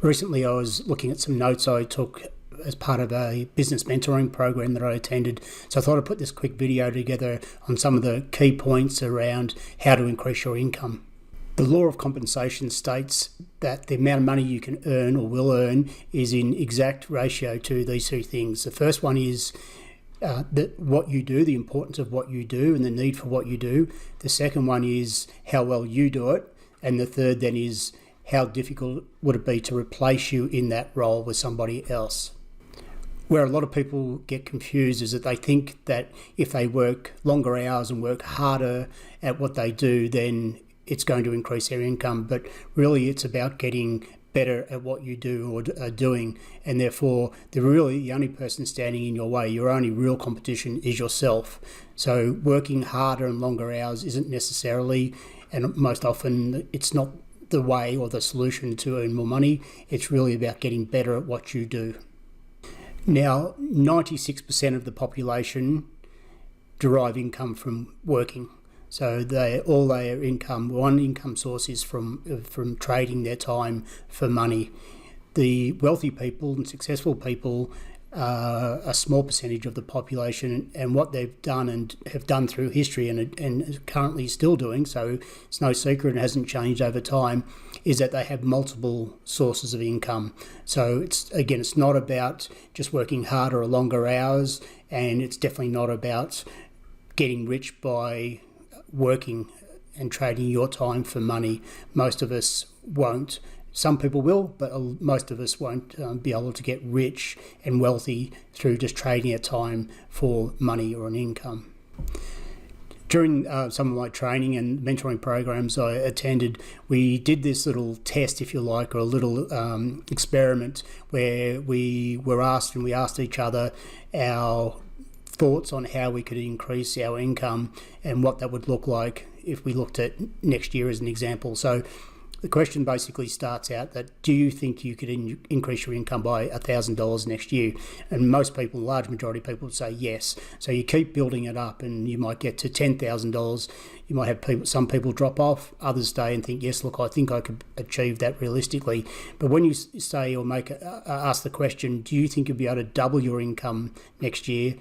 Recently, I was looking at some notes I took as part of a business mentoring program that I attended. So I thought I'd put this quick video together on some of the key points around how to increase your income. The law of compensation states that the amount of money you can earn or will earn is in exact ratio to these two things. The first one is what you do, the importance of what you do and the need for what you do. The second one is how well you do it. And the third then is how difficult would it be to replace you in that role with somebody else. Where a lot of people get confused is that they think that if they work longer hours and work harder at what they do, then it's going to increase their income. But really it's about getting better at what you do or are doing, and therefore the only person standing in your way, your only real competition is yourself. So working harder and longer hours isn't necessarily, and most often it's not the way or the solution to earn more money. It's really about getting better at what you do. Now, 96% of the population derive income from working. So all their income, one income source is from trading their time for money. The wealthy people and successful people are a small percentage of the population, and what they've done and have done through history and currently still doing, so it's no secret and hasn't changed over time, is that they have multiple sources of income. So it's not about just working harder or longer hours, and it's definitely not about getting rich by working and trading your time for money. Most of us won't. Some people will, but most of us won't be able to get rich and wealthy through just trading our time for money or an income. During some of my training and mentoring programs I attended, we did this little test, if you like, or a little experiment where we asked each other our thoughts on how we could increase our income and what that would look like if we looked at next year as an example. So the question basically starts out that, do you think you could increase your income by $1,000 next year? And most people, the large majority of people, would say yes. So you keep building it up and you might get to $10,000. You might have some people drop off, others stay and think, yes, look, I think I could achieve that realistically. But when you say or ask the question, do you think you'll be able to double your income next year?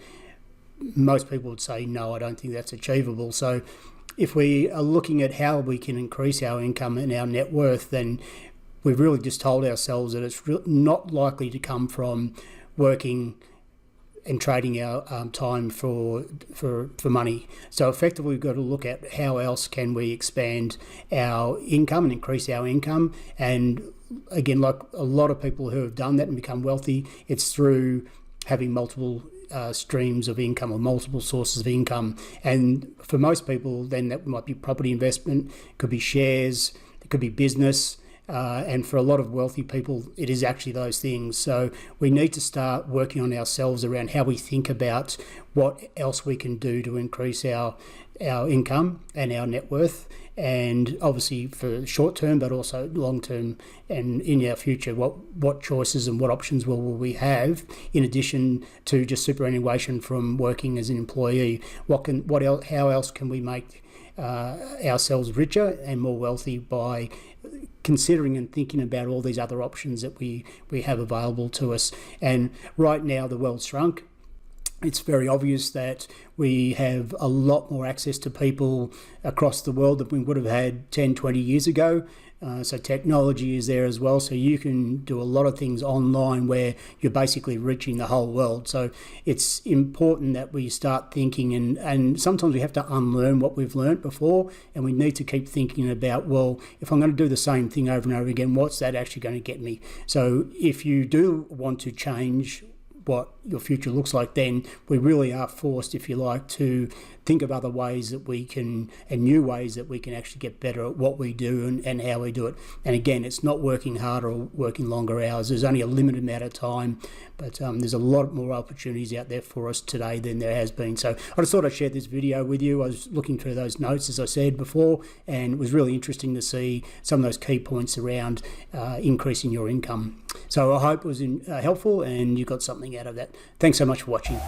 Most people would say, no, I don't think that's achievable. So if we are looking at how we can increase our income and our net worth, then we've really just told ourselves that it's not likely to come from working and trading our time for money. So effectively, we've got to look at how else can we expand our income and increase our income. And again, like a lot of people who have done that and become wealthy, it's through having multiple streams of income or multiple sources of income. And for most people, then that might be property investment, could be shares, it could be business. And for a lot of wealthy people, it is actually those things. So we need to start working on ourselves around how we think about what else we can do to increase our income and our net worth. And obviously for short term, but also long term and in our future, what choices and what options will we have in addition to just superannuation from working as an employee? How else can we make ourselves richer and more wealthy by considering and thinking about all these other options that we have available to us? And right now the world's shrunk. It's very obvious that we have a lot more access to people across the world than we would have had 10, 20 years ago. So technology is there as well. So you can do a lot of things online where you're basically reaching the whole world. So it's important that we start thinking, and sometimes we have to unlearn what we've learnt before, and we need to keep thinking about, well, if I'm going to do the same thing over and over again, what's that actually going to get me? So if you do want to change what your future looks like, then we really are forced, if you like, to think of other ways that we can, and new ways that we can actually get better at what we do and how we do it. And again, it's not working harder or working longer hours. There's only a limited amount of time, but there's a lot more opportunities out there for us today than there has been. So I just thought I'd share this video with you. I was looking through those notes, as I said before, and it was really interesting to see some of those key points around increasing your income. So I hope it was helpful and you got something out of that. Thanks so much for watching.